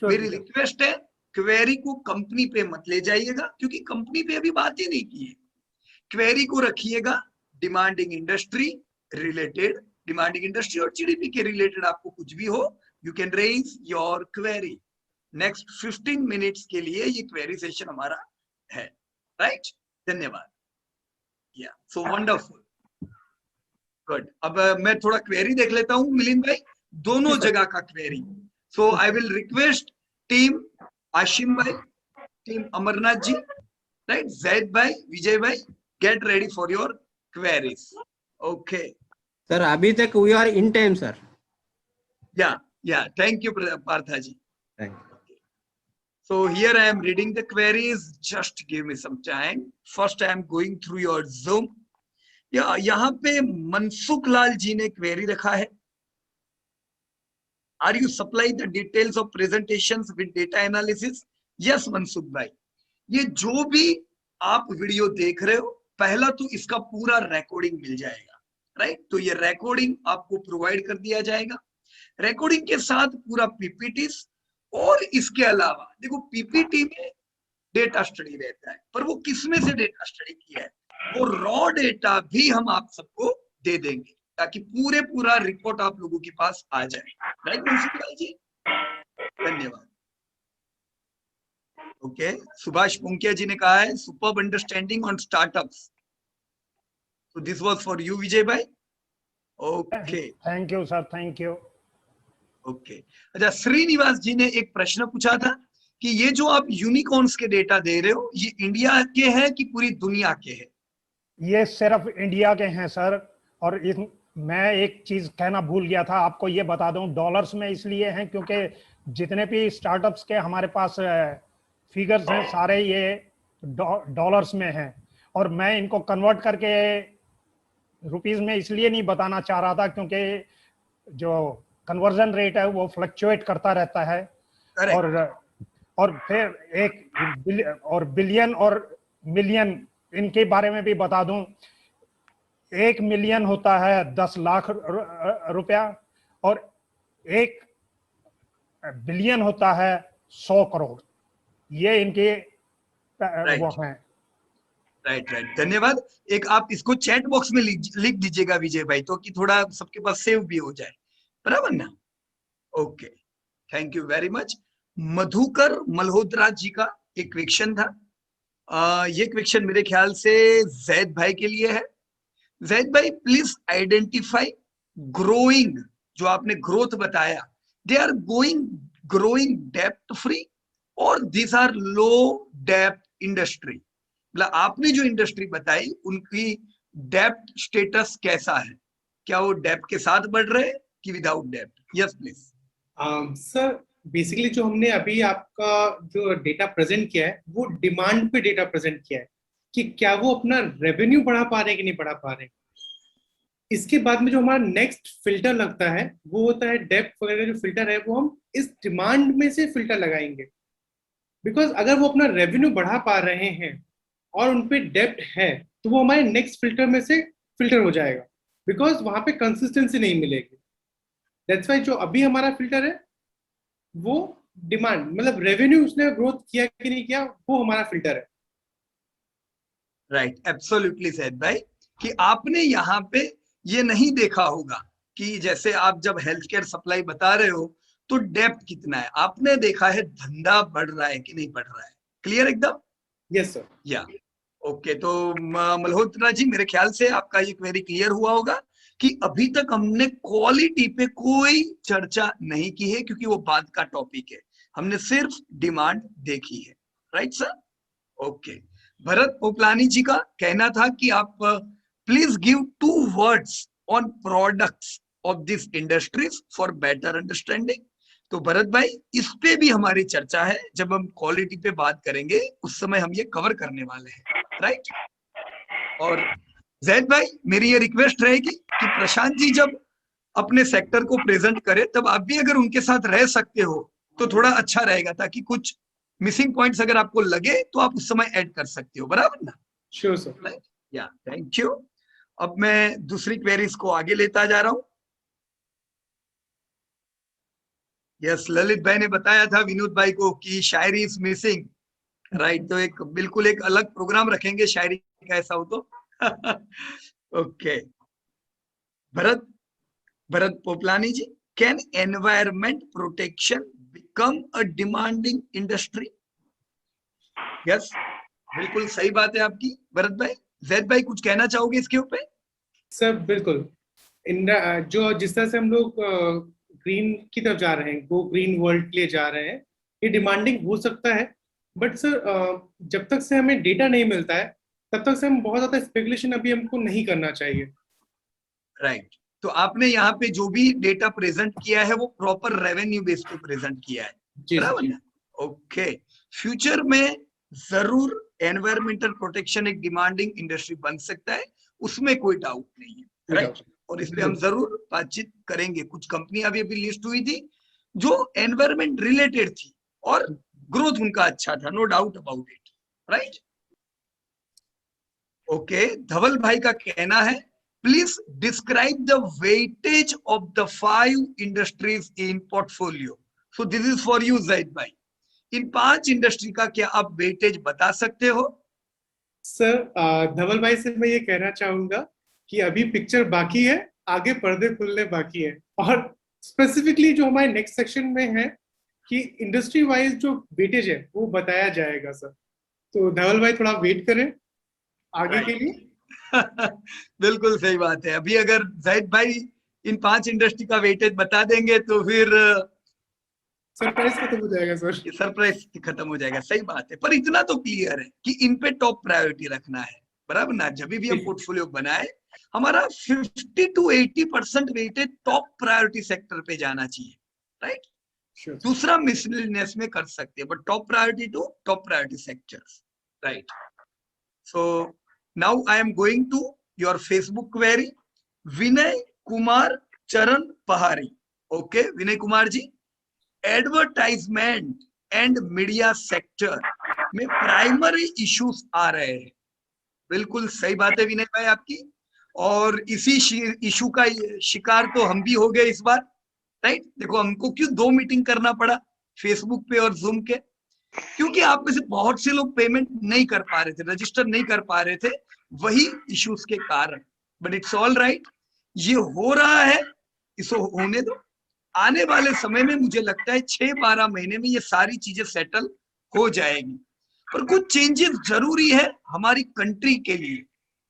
मेरी रिक्वेस्ट है, क्वेरी को कंपनी पे मत ले जाइएगा, क्योंकि कंपनी पे अभी बात ही नहीं की है। क्वेरी को रखिएगा demanding industry related, demanding industry और जीडीपी के रिलेटेड आपको कुछ भी हो, you can raise your query. Next 15 minutes के लिए ये क्वेरी सेशन हमारा है, राइट? धन्यवाद। या सो वंडरफुल, गुड। अब मैं थोड़ा क्वेरी देख लेता हूँ मिलिंद भाई, दोनों जगह का query. So I will request team Ashim भाई, टीम अमरनाथ जी, राइट, जैद भाई, विजय भाई, get ready for your queries. Okay sir, अभी तक we are in time sir. Yeah thank you Partha ji. Thank you. So here I am reading the queries. Just give me some time. First I am going through your Zoom. यहाँ पे मनसुख लाल जी ने query रखा है, are you supply the details of presentations with data analysis? Yes Mansukh bhai, ये जो भी आप video देख रहे हो, पहला तो इसका पूरा रिकॉर्डिंग मिल जाएगा, राइट? तो ये रिकॉर्डिंग आपको प्रोवाइड कर दिया जाएगा, रिकॉर्डिंग के साथ पूरा पीपीटीज। और इसके अलावा देखो, पीपीटी में डेटा स्टडी रहता है, पर वो किसमें से डेटा स्टडी किया है, वो रॉ डेटा भी हम आप सबको दे देंगे, ताकि पूरा रिपोर्ट आप लोगों के पास आ जाए, राइट मनसुख भाई जी? धन्यवाद। ओके, सुभाष पुंकिया जी ने कहा है सुपर्ब अंडरस्टैंडिंग ऑन स्टार्टअप्स, तो दिस वाज फॉर यू विजय भाई। Okay, thank you sir, thank you. Okay, अच्छा, श्रीनिवास जी ने एक प्रश्न पूछा था कि ये जो आप यूनिकॉर्न्स के डेटा दे रहे हो, ये इंडिया के हैं कि पूरी दुनिया के हैं? ये सिर्फ इंडिया के हैं सर। और मैं एक चीज कहना भूल गया था, आपको ये बता दूं, डॉलर्स में इसलिए हैं क्योंकि जितने भी स्टार्टअप्स के हमारे पास फिगर्स हैं, सारे ये डॉलर्स में हैं। और मैं इनको कन्वर्ट करके रुपीस में इसलिए नहीं बताना चाह रहा था, क्योंकि जो कन्वर्जन रेट है वो फ्लक्चुएट करता रहता है। और फिर एक बिलियन और मिलियन, इनके बारे में भी बता दूं। 1 मिलियन होता है 10 लाख रुपया, और 1 बिलियन होता है 100 करोड़। ये इनके वो हैं। राइट, धन्यवाद। एक आप इसको चैट बॉक्स में लिख दीजिएगा विजय भाई, तो कि थोड़ा सबके पास सेव भी हो जाए, बराबर ना? Okay, thank you very much. Madhukar Malhotra ji का एक क्वेश्चन था, ये क्वेश्चन मेरे ख्याल से जैद भाई के लिए है। जैद भाई, प्लीज आइडेंटिफाई ग्रोइंग, जो आपने ग्रोथ बताया, they are growing depth free और this are low depth industry. मतलब आपने जो इंडस्ट्री बताई उनकी डेप्थ स्टेटस कैसा है? क्या वो डेप्थ के साथ बढ़ रहे हैं कि without depth? Yes please. Sir, basically जो हमने अभी आपका जो डेटा प्रेजेंट किया है, वो डिमांड पे डेटा प्रेजेंट किया है कि क्या वो अपना रेवेन्यू बढ़ा पा रहे हैं कि नहीं बढ़ा पा रहे हैं। इसके बाद में जो हमारा नेक्स्ट फिल्टर लगता है वो होता है डेप्थ वगैरह। जो फिल्टर है वो हम इस डिमांड में से फिल्टर लगाएंगे, बिकॉज अगर वो अपना रेवेन्यू बढ़ा पा रहे हैं और उनपे डेप्थ है, तो वो हमारे नेक्स्ट फिल्टर में से फिल्टर हो जाएगा, बिकॉज वहां पे कंसिस्टेंसी नहीं मिलेगी। दैट्स वाई जो अभी हमारा फिल्टर है वो डिमांड, मतलब रेवेन्यू उसने ग्रोथ किया कि नहीं किया, वो हमारा फिल्टर है। राइट, एब्सोल्युटली सैयद भाई, कि आपने यहाँ पे ये नहीं देखा होगा कि जैसे आप जब हेल्थ केयर सप्लाई बता रहे हो तो डेप्थ कितना है, आपने देखा है धंधा बढ़ रहा है कि नहीं बढ़ रहा है। क्लियर एकदम? Yes sir. या ओके, तो मल्होत्रा जी, मेरे ख्याल से आपका ये क्वेरी क्लियर हुआ होगा कि अभी तक हमने क्वालिटी पे कोई चर्चा नहीं की है, क्योंकि वो बाद का टॉपिक है, हमने सिर्फ डिमांड देखी है, right sir? Okay, Bharat Poplani जी का कहना था कि आप please give 2 words on products of this industries for better understanding. तो भरत भाई, इस पे भी हमारी चर्चा है, जब हम क्वालिटी पे बात करेंगे उस समय हम ये कवर करने वाले हैं, राइट? और जैद भाई, मेरी ये रिक्वेस्ट रहेगी कि प्रशांत जी जब अपने सेक्टर को प्रेजेंट करे, तब आप भी अगर उनके साथ रह सकते हो तो थोड़ा अच्छा रहेगा, ताकि कुछ मिसिंग पॉइंट्स अगर आपको लगे तो आप उस समय ऐड कर सकते हो, बराबर ना? Sure sir. Yeah thank you. अब मैं दूसरी क्वेरीज को आगे लेता जा रहा हूं। यस, ललित भाई ने बताया था विनोद भाई को कि शायरी इज मिसिंग, राइट। तो एक बिल्कुल एक अलग प्रोग्राम रखेंगे शायरी का, ऐसा हो तो। Okay, Bharat Bharat Poplani ji, can environment protection become a demanding industry? Yes, बिल्कुल सही बात है आपकी भरत भाई। जैद भाई कुछ कहना चाहोगे इसके ऊपर? सर बिल्कुल, जो जिस तरह से हम लोग ग्रीन की तरफ जा रहे हैं, गो ग्रीन वर्ल्ड के लिए जा रहे हैं, ये डिमांडिंग हो सकता है। बट सर जब तक से हमें डेटा नहीं मिलता है तब तक से हम बहुत ज्यादा स्पेकुलेशन अभी हमको नहीं करना चाहिए। राइट। तो आपने यहाँ पे जो भी डेटा प्रेजेंट किया है वो प्रॉपर रेवेन्यू बेस पे प्रेजेंट किया है, जी बराबर जी। ना? ओके, फ्यूचर में जरूर एनवायरमेंटल प्रोटेक्शन एक डिमांडिंग इंडस्ट्री बन सकता है, उसमें कोई डाउट नहीं है, राइट। और इस पे हम जरूर बातचीत करेंगे। कुछ कंपनियां अभी लिस्ट हुई थी जो एनवायरमेंट रिलेटेड थी और ग्रोथ उनका अच्छा था, no doubt about it, right. Okay, Dhaval भाई का कहना है please describe the weightage of the 5 industries in portfolio. So this is for you Zaid भाई, इन 5 इंडस्ट्री का क्या आप वेटेज बता सकते हो? सर धवल भाई से मैं ये कहना चाहूंगा कि अभी पिक्चर बाकी है, आगे पर्दे खुलने बाकी है। और स्पेसिफिकली जो हमारे नेक्स्ट सेक्शन में है कि इंडस्ट्री वाइज जो वेटेज है वो बताया जाएगा सर। तो धवल भाई थोड़ा वेट करें आगे के लिए। बिल्कुल सही बात है। अभी अगर जैद भाई इन 5 इंडस्ट्री का वेटेज बता देंगे तो फिर सरप्राइज खत्म हो जाएगा सर। सरप्राइज खत्म हो जाएगा। सही बात है, पर इतना तो क्लियर है कि इन पे टॉप प्रायोरिटी रखना है, बराबर ना? जब भी हम पोर्टफोलियो बनाए हमारा 50 to 80% weightage top priority sector पे जाना चाहिए, राइट। दूसरा मिसलेनियस में कर सकते हैं, but top priority to top priority sectors, right. So now I am going to your Facebook query, Vinay Kumar Charan Pahadi. Okay Vinay Kumar ji, advertisement and media sector में प्राइमरी इश्यूज आ रहे हैं। बिल्कुल सही बात है विनय भाई आपकी, और इसी इशू का शिकार तो हम भी हो गए इस बार, राइट। देखो हमको क्यों 2 मीटिंग करना पड़ा, फेसबुक पे और जूम के, क्योंकि आप में से बहुत से लोग पेमेंट नहीं कर पा रहे थे, रजिस्टर नहीं कर पा रहे थे, वही इश्यूज के कारण। बट इट्स ऑल राइट, ये हो रहा है, इसको होने दो। आने वाले समय में मुझे लगता है 6-12 महीने में ये सारी चीजें सेटल हो जाएगी, पर कुछ चेंजेस जरूरी है हमारी कंट्री के लिए,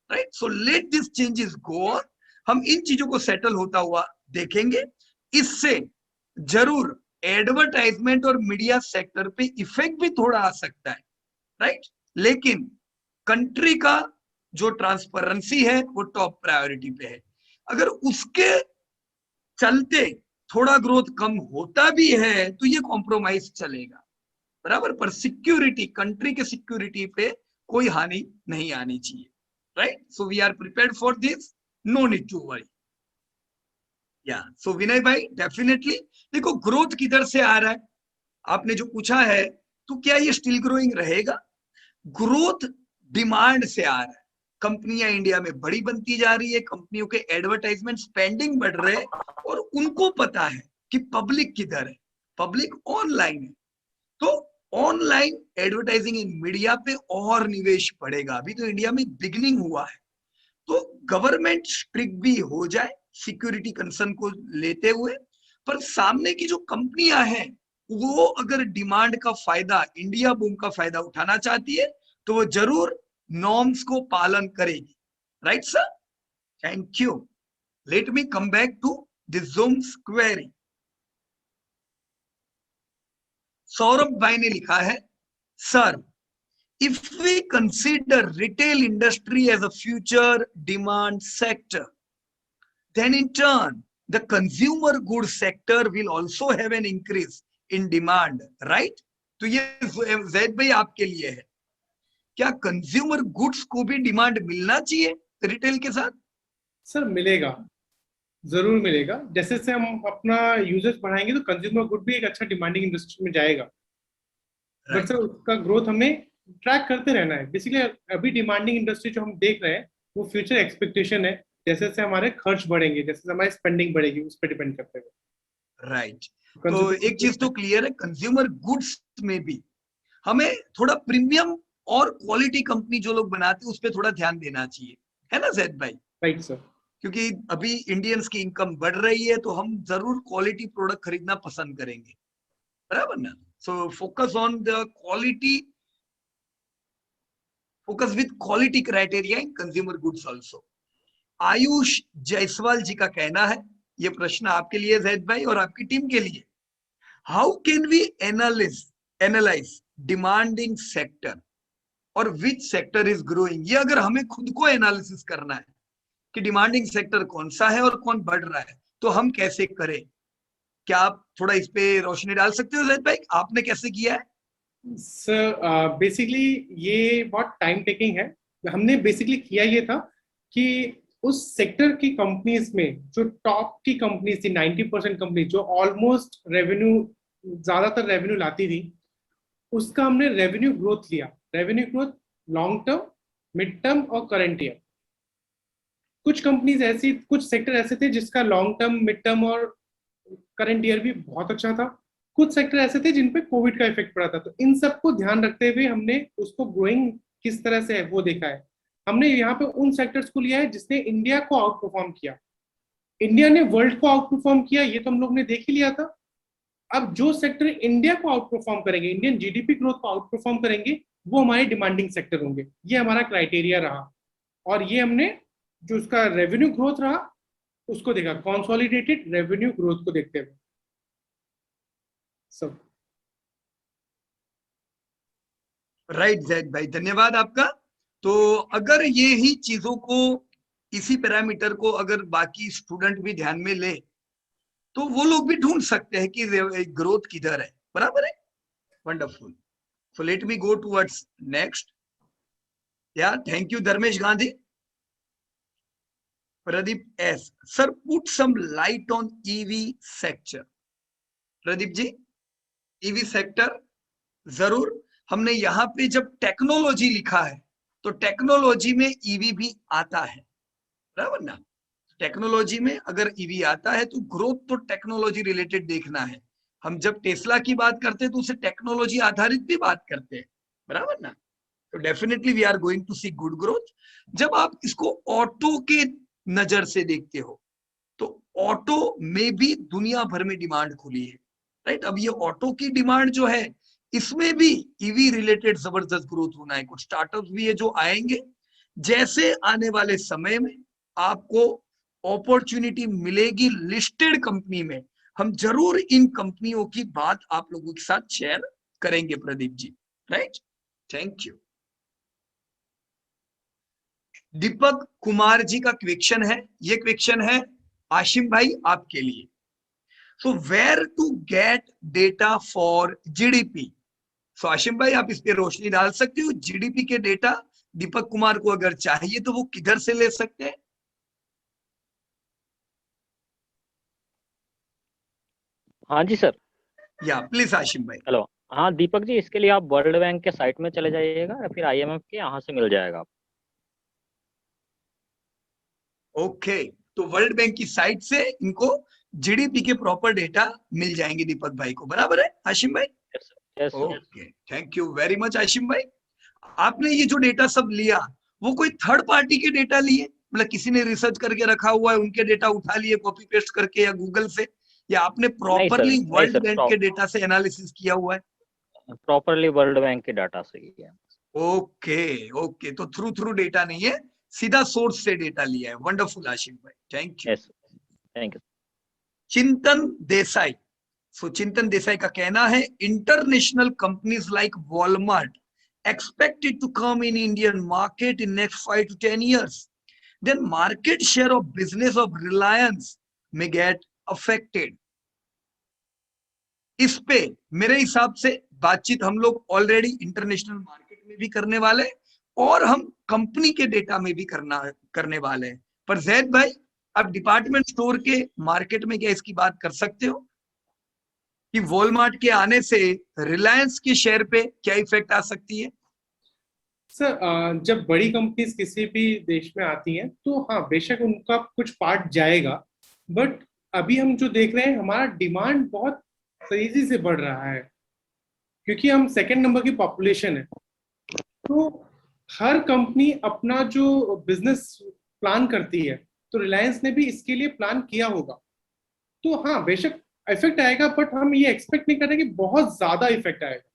right. So let this changes go on, हम इन चीजों को सेटल होता हुआ देखेंगे। इससे जरूर एडवर्टाइजमेंट और मीडिया सेक्टर पे इफेक्ट भी थोड़ा आ सकता है, राइट। लेकिन कंट्री का जो ट्रांसपेरेंसी है वो टॉप प्रायोरिटी पे है। अगर उसके चलते थोड़ा ग्रोथ कम होता भी है तो ये कॉम्प्रोमाइज चलेगा, बराबर। पर सिक्योरिटी, कंट्री के सिक्योरिटी पे कोई हानि नहीं आनी चाहिए, right. So we are prepared for this, no need to worry. Yeah so विनय भाई डेफिनेटली देखो ग्रोथ किधर से आ रहा है, आपने जो पूछा है, तो क्या ये स्टिल ग्रोइंग रहेगा? ग्रोथ डिमांड से आ रहा है, कंपनियां इंडिया में बड़ी बनती जा रही है, कंपनियों के एडवर्टाइजमेंट स्पेंडिंग बढ़ रहे हैं, और उनको पता है कि पब्लिक किधर है, पब्लिक ऑनलाइन है। तो ऑनलाइन एडवर्टाइजिंग इन मीडिया पे और निवेश बढ़ेगा। अभी तो इंडिया में बिगिनिंग हुआ है, तो गवर्नमेंट स्ट्रिक्ट भी हो जाए सिक्योरिटी कंसर्न को लेते हुए, पर सामने की जो कंपनियां हैं वो अगर डिमांड का फायदा, इंडिया बूम का फायदा उठाना चाहती है तो वो जरूर नॉर्म्स को पालन करेगी, right sir. Thank you. Let me come back to this Zoom's query। Saurabh bhai ने लिखा है, sir if we consider retail industry as a future demand sector, then in turn the consumer goods sector will also have an increase in demand, right? तो ये जैद भाई आपके लिए है, क्या कंज्यूमर गुड्स को भी डिमांड मिलना चाहिए रिटेल के साथ? सर मिलेगा, जरूर मिलेगा। जैसे से हम अपना यूजर्स बढ़ाएंगे तो कंज्यूमर गुड भी एक अच्छा डिमांडिंग इंडस्ट्री में जाएगा। बट सर उसका ग्रोथ हमें ट्रैक करते रहना है। बेसिकली अभी डिमांडिंग इंडस्ट्री जो हम देख रहे हैं वो फ्यूचर एक्सपेक्टेशन है, जैसे से हमारे खर्च बढ़ेंगे, जैसे से हमारी स्पेंडिंग बढ़ेगी, उस पर डिपेंड करते हुए। राइट। तो एक चीज तो क्लियर है, कंज्यूमर गुड्स में भी हमें थोड़ा प्रीमियम और क्वालिटी कंपनी जो लोग बनाते हैं उस पर थोड़ा ध्यान देना चाहिए, है ना जैद भाई? Right sir. क्योंकि अभी इंडियंस की इनकम बढ़ रही है तो हम जरूर क्वालिटी प्रोडक्ट खरीदना पसंद करेंगे, बराबर ना? So focus on the quality, focus with quality criteria in consumer goods also. Ayush Jaiswal ji का कहना है, ये प्रश्न आपके लिए जैद भाई और आपकी टीम के लिए, how can we analyse demanding sector और विच सेक्टर इज ग्रोइंग? ये अगर हमें खुद को एनालिसिस करना है कि डिमांडिंग सेक्टर कौन सा है और कौन बढ़ रहा है, तो हम कैसे करें? क्या आप थोड़ा इस पे रोशनी डाल सकते हो जैद भाई, आपने कैसे किया है? सर बेसिकली ये बहुत टाइम टेकिंग है। हमने बेसिकली किया ये था कि उस सेक्टर की कंपनीज में जो टॉप की कंपनीज थी, 90% कंपनी जो ऑलमोस्ट रेवेन्यू, ज्यादातर रेवेन्यू लाती थी, उसका हमने रेवेन्यू ग्रोथ लिया। Revenue growth long term, mid term और करंट ईयर। कुछ कंपनीज ऐसी, कुछ सेक्टर ऐसे थे जिसका लॉन्ग टर्म, मिड टर्म और करंट ईयर भी बहुत अच्छा था। कुछ सेक्टर ऐसे थे जिन पे कोविड का इफेक्ट पड़ा था। तो इन सबको ध्यान रखते हुए हमने उसको ग्रोइंग किस तरह से है वो देखा है। हमने यहाँ पे उन सेक्टर्स को लिया है जिसने इंडिया को आउट परफॉर्म किया। इंडिया ने वर्ल्ड को आउट परफॉर्म किया, ये तो हम लोग ने देख ही लिया था। अब जो सेक्टर इंडिया को आउट परफॉर्म करेंगे, इंडियन जीडीपी ग्रोथ को आउट परफॉर्म करेंगे, वो हमारे डिमांडिंग सेक्टर होंगे। ये हमारा क्राइटेरिया रहा और ये हमने जो उसका रेवेन्यू ग्रोथ रहा उसको देखा, कंसोलिडेटेड रेवेन्यू ग्रोथ को देखते हुए सब। राइट जैद भाई, धन्यवाद आपका। तो अगर ये ही चीजों को, इसी पैरामीटर को अगर बाकी स्टूडेंट भी ध्यान में ले तो वो लोग भी ढूंढ सकते हैं कि ग्रोथ किधर है, बराबर है? Wonderful. So let me go towards next. Yeah thank you Dharmesh Gandhi. Pradeep S, sir put some light on EV sector. Pradeep ji, EV sector जरूर। हमने यहाँ पे जब टेक्नोलॉजी लिखा है तो टेक्नोलॉजी में ईवी भी आता है, बराबर ना? टेक्नोलॉजी में अगर ईवी आता है तो ग्रोथ तो टेक्नोलॉजी रिलेटेड देखना है। हम जब टेस्ला की बात करते हैं तो उसे टेक्नोलॉजी आधारित भी बात करते हैं, बराबर ना? तो definitely we are going to see good growth. जब आप इसको ऑटो के नजर से देखते हो तो ऑटो में भी दुनिया भर में डिमांड खुली है, राइट? अब ये ऑटो की डिमांड जो है इसमें भी ईवी रिलेटेड जबरदस्त ग्रोथ होना है। कुछ स्टार्टअप्स भी है जो आएंगे। जैसे आने वाले समय में आपको अपॉर्चुनिटी मिलेगी लिस्टेड कंपनी में, हम जरूर इन कंपनियों की बात आप लोगों के साथ शेयर करेंगे Pradeep ji, right? Thank you. Deepak Kumar ji का क्वेश्चन है, ये क्वेश्चन है आशिम भाई आपके लिए। So where to get data for GDP? So Ashim भाई आप इस पे रोशनी डाल सकते हो। जीडीपी के डेटा दीपक कुमार को अगर चाहिए तो वो किधर से ले सकते हैं? हाँ जी सर। या प्लीज आशिम भाई। हेलो, हाँ दीपक जी, इसके लिए आप वर्ल्ड बैंक के साइट में चले जाइएगा या फिर आईएमएफ के, यहाँ से मिल जाएगा आप। ओके, तो वर्ल्ड बैंक की साइट से इनको जीडीपी के प्रॉपर डेटा मिल जाएंगे दीपक भाई को, बराबर है Ashim bhai? Yes sir. Okay, thank you very much Ashim bhai. आपने ये जो डेटा सब लिया वो कोई थर्ड पार्टी के डेटा लिए, मतलब किसी ने रिसर्च करके रखा हुआ है उनके डेटा उठा लिए कॉपी पेस्ट करके या गूगल से, या आपने प्रॉपरली वर्ल्ड बैंक के डेटा से एनालिसिस किया हुआ है? प्रॉपरली वर्ल्ड बैंक के डाटा से ही है। ओके ओके, तो थ्रू डेटा नहीं है, सीधा सोर्स से डेटा लिया है। वंडरफुल आशिम भाई, thank you. Yes, thank you. चिंतन देसाई। सो चिंतन देसाई का कहना है international companies like Walmart expected to come in Indian market in next 5 to 10 years, then market share of business of Reliance may get affected. इस पे मेरे हिसाब से बातचीत हम लोग ऑलरेडी इंटरनेशनल मार्केट में भी करने वाले और हम कंपनी के डेटा में भी करने वाले हैं। पर जैद भाई, आप डिपार्टमेंट स्टोर के मार्केट में क्या इसकी बात कर सकते हो कि वॉलमार्ट के आने से रिलायंस के शेयर पे क्या इफेक्ट आ सकती है? सर जब बड़ी कंपनीज किसी भी देश में आती हैं तो हाँ बेशक उनका कुछ पार्ट जाएगा, बट अभी हम जो देख रहे हैं हमारा डिमांड बहुत तेजी से बढ़ रहा है, क्योंकि हम सेकंड नंबर की पॉपुलेशन है। तो हर कंपनी अपना जो बिजनेस प्लान करती है, तो रिलायंस ने भी इसके लिए प्लान किया होगा। तो हाँ, बेशक इफेक्ट आएगा, बट हम ये एक्सपेक्ट नहीं कर रहे कि बहुत ज्यादा इफेक्ट आएगा।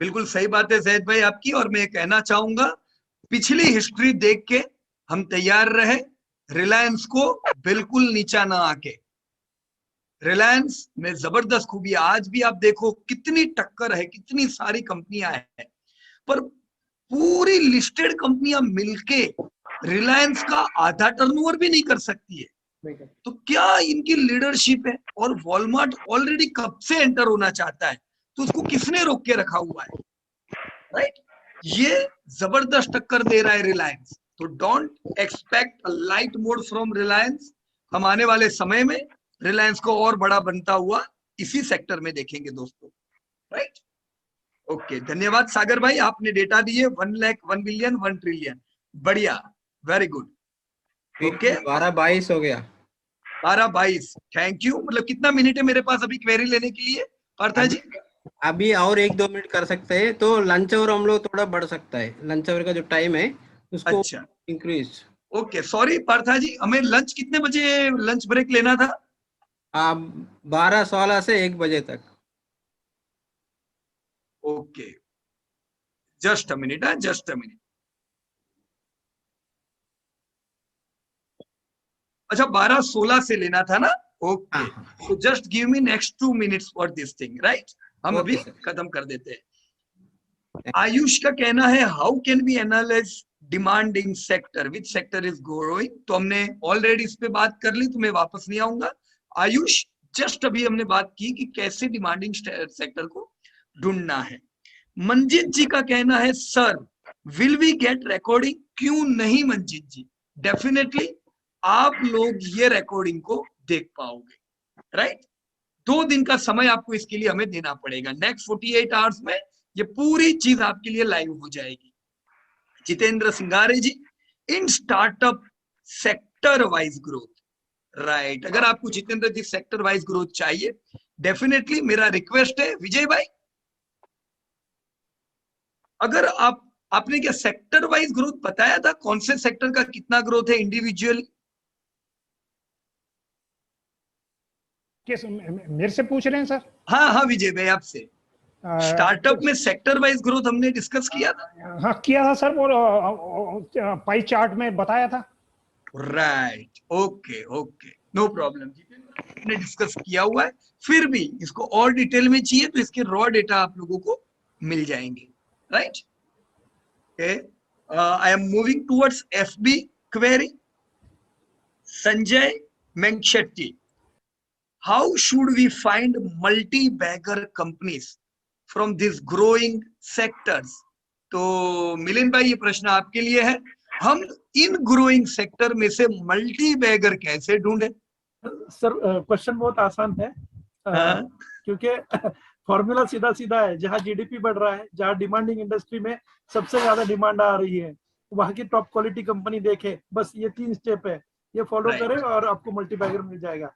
बिल्कुल सही बात है जैद भाई आपकी, और मैं कहना चाहूंगा पिछली हिस्ट्री देख के हम तैयार रहे रिलायंस को बिल्कुल नीचा ना आके। रिलायंस में जबरदस्त खूबी, आज भी आप देखो कितनी टक्कर है, कितनी सारी कंपनियां हैं, पर पूरी लिस्टेड कंपनियां मिलके रिलायंस का आधा टर्नओवर भी नहीं कर सकती है। तो क्या इनकी लीडरशिप है, और वॉलमार्ट ऑलरेडी कब से एंटर होना चाहता है, तो उसको किसने रोक के रखा हुआ है, राइट? ये जबरदस्त टक्कर दे रहा है रिलायंस। तो don't expect a light mode from Reliance. हम आने वाले समय में रिलायंस को और बड़ा बनता हुआ इसी सेक्टर में देखेंगे दोस्तों, राइट? ओके, धन्यवाद सागर भाई, आपने डेटा दिए 1 लाख, 1 बिलियन, 1 ट्रिलियन, बढ़िया, वेरी गुड। ओके, 12-22 हो गया। 12-22, थैंक यू। मतलब कितना मिनट है मेरे पास अभी क्वेरी लेने के लिए पार्था जी? अभी और 1-2 मिनट कर सकते हैं, तो लंच आवर हम लोग थोड़ा बढ़ सकता है, लंच आवर का जो टाइम है उसको अच्छा, इंक्रीज। ओके, सॉरी पार्था जी, हमें लंच कितने बजे लंच ब्रेक लेना था? 12-16 से 1 बजे तक। Okay, just a minute, just a minute. अच्छा, 12-16 से लेना था ना? Okay, so just give me next 2 minutes for this thing, right? हम Okay, अभी sir. खत्म कर देते हैं। आयुष का कहना है how can be analyse demand in sector, which sector is growing. तो हमने ऑलरेडी इस पे बात कर ली, तो मैं वापस नहीं आऊंगा। आयुष, जस्ट अभी हमने बात की कि कैसे डिमांडिंग सेक्टर को ढूंढना है। मंजीत जी का कहना है sir will we get recording, क्यों नहीं मंजीत जी, डेफिनेटली आप लोग ये रिकॉर्डिंग को देख पाओगे, राइट? 2 दिन का समय आपको इसके लिए हमें देना पड़ेगा। नेक्स्ट 48 आवर्स में ये पूरी चीज आपके लिए लाइव हो जाएगी। Jitendra Singare ji, in startup sector wise growth, right? अगर आपको Jitendra ji sector wise growth चाहिए, डेफिनेटली मेरा रिक्वेस्ट है विजय भाई, अगर आपने क्या सेक्टर वाइज ग्रोथ बताया था, कौन से सेक्टर का कितना ग्रोथ है इंडिविजुअली? किस मेरे से पूछ रहे हैं सर? हाँ हाँ विजय भाई, आपसे। स्टार्टअप में सेक्टर वाइज ग्रोथ हमने डिस्कस किया था। हाँ किया था सर, वो पाई चार्ट में बताया था। Right, okay okay, no problem, हमने डिस्कस किया हुआ है। फिर भी इसको और डिटेल में चाहिए तो इसके रॉ डेटा आप लोगों को मिल जाएंगे, right? I am moving towards FB query. Sanjay Mengshetti, how should we find multi bagger companies from this growing sectors? तो मिलिंद भाई, ये प्रश्न आपके लिए है, हम इन ग्रोइंग सेक्टर में से मल्टी बैगर कैसे ढूंढे? सर क्वेश्चन बहुत आसान है, हाँ? क्योंकि फॉर्मूला सीधा सीधा है। जहां जीडीपी बढ़ रहा है, जहां डिमांडिंग इंडस्ट्री में सबसे ज्यादा डिमांड आ रही है, वहां की टॉप क्वालिटी कंपनी देखे, बस ये 3 स्टेप है, ये फॉलो Right. करें और आपको मल्टीबैगर मिल जाएगा।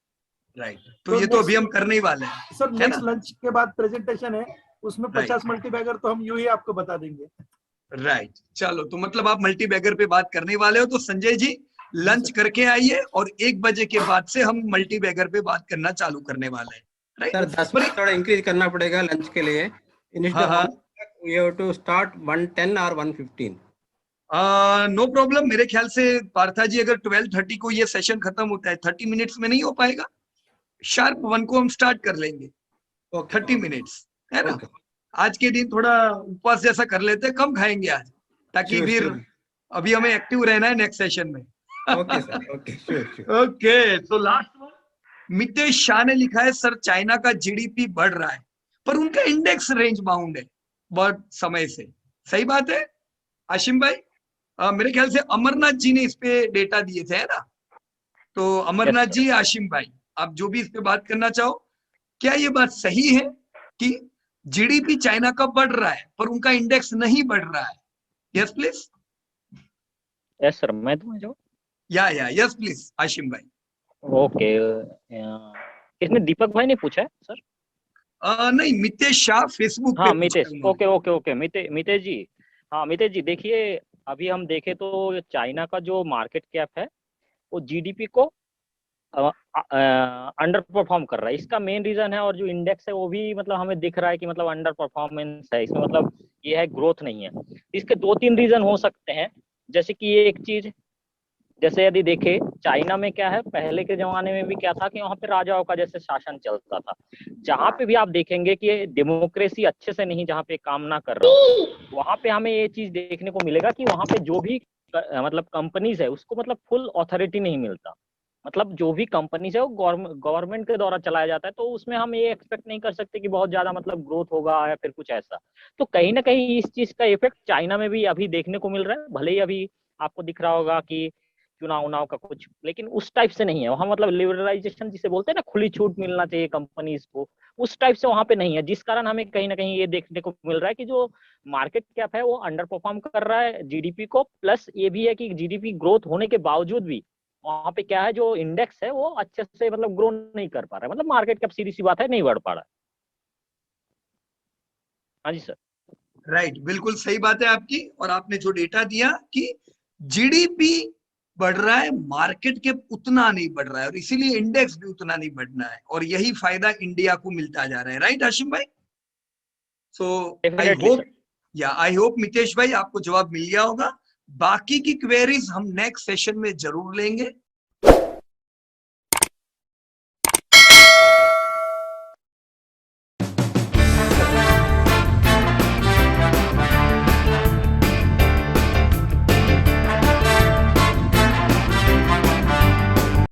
राइट, तो ये तो अभी हम करने ही वाले हैं, सर है ना? नेक्स्ट लंच के बाद प्रेजेंटेशन है, उसमें 50 मल्टीबैगर तो हम यूं ही आपको बता देंगे। राइट, चलो, तो मतलब आप मल्टी बैगर पे बात करने वाले हो, तो संजय जी लंच करके आइए, और 1 बजे के बाद से हम मल्टी बैगर पे बात करना चालू करने वाले हैं, राइट? सर 10 मिनट थोड़ा इंक्रीज करना पड़ेगा लंच के लिए। हाँ, वी हैव टू स्टार्ट 1:10 और 1:15। No problem. मेरे ख्याल से पार्था जी, अगर 12:30 को ये सेशन खत्म होता है, 30 मिनट्स में नहीं हो पाएगा, शार्प 1 को हम स्टार्ट कर लेंगे। 30 मिनट्स, है ना? आज के दिन थोड़ा उपवास जैसा कर लेते हैं, कम खाएंगे आज, ताकि फिर अभी हमें एक्टिव रहना है नेक्स्ट सेशन में। Okay sir, okay, sure. Okay, तो लास्ट वन, मितेश शाह ने लिखा है सर चाइना का जीडीपी बढ़ रहा है, पर उनका इंडेक्स रेंज बाउंड है बहुत समय से। सही बात है आशिम भाई? मेरे ख्याल से अमरनाथ जी ने इस पे डेटा दिए थे, है ना? तो अमरनाथ जी, आशिम भाई, आप जो भी इस पे बात करना चाहो, क्या ये बात सही है कि जीडीपी चाइना का बढ़ रहा है पर उनका इंडेक्स नहीं बढ़ रहा है? Yes please. यस सर, मैं तुम्हें जो या यस प्लीज आशिम भाई। ओके, इसमें दीपक भाई ने पूछा है सर? नहीं, मितेश शाह फेसबुक हाँ पे मितेश, पूछा है ओके ओके ओके, मितेश जी। हाँ मितेश जी, देखिए अभी हम देखें तो चाइना का जो मार्केट कैप है वो जीडीपी को अंडर परफॉर्म कर रहा है। इसका मेन रीजन है, और जो इंडेक्स है वो भी मतलब हमें दिख रहा है कि मतलब अंडर परफॉर्मेंस है इसमें, मतलब ये है ग्रोथ नहीं है। इसके 2-3 रीजन हो सकते हैं, जैसे कि ये एक चीज, जैसे यदि देखे चाइना में क्या है, पहले के जमाने में भी क्या था कि वहाँ पे राजाओं का जैसे शासन चलता था। जहाँ पे भी आप देखेंगे कि डेमोक्रेसी अच्छे से नहीं जहाँ पे काम ना कर रहा हो, वहाँ पे हमें ये चीज देखने को मिलेगा कि वहाँ पे जो भी मतलब कंपनीज है उसको मतलब फुल अथॉरिटी नहीं मिलता। मतलब जो भी कंपनीज है वो गवर्नमेंट के द्वारा चलाया जाता है, तो उसमें हम ये एक्सपेक्ट नहीं कर सकते कि बहुत ज्यादा मतलब ग्रोथ होगा या फिर कुछ ऐसा। तो कहीं ना कहीं इस चीज का इफेक्ट चाइना में भी अभी देखने को मिल रहा है। भले ही अभी आपको दिख रहा होगा कि चुनाव उनाव का कुछ, लेकिन उस टाइप से नहीं है वहाँ। मतलब लिबरलाइजेशन जिसे बोलते हैं ना, खुली छूट मिलना चाहिए कंपनीज को, उस टाइप से वहाँ पे नहीं है। जिस कारण हमें कहीं ना कहीं ये देखने को मिल रहा है कि जो मार्केट कैप है वो अंडर परफॉर्म कर रहा है जीडीपी को। प्लस ये भी है कि जीडीपी ग्रोथ होने के बावजूद भी वहाँ पे क्या है, जो इंडेक्स है वो अच्छे से मतलब ग्रो नहीं कर पा रहा है। मतलब मार्केट कैप सीधी सी बात है नहीं बढ़ पा रहा है। हाँ जी सर। राइट, बिल्कुल सही बात है आपकी। और आपने जो डेटा दिया कि जीडीपी बढ़ रहा है, मार्केट के उतना नहीं बढ़ रहा है, और इसीलिए इंडेक्स भी उतना नहीं बढ़ना है, और यही फायदा इंडिया को मिलता जा रहा है। राइट हाशिम भाई? So definitely sir. I hope Mitesh भाई आपको जवाब मिल गया होगा। बाकी की क्वेरीज हम नेक्स्ट सेशन में जरूर लेंगे।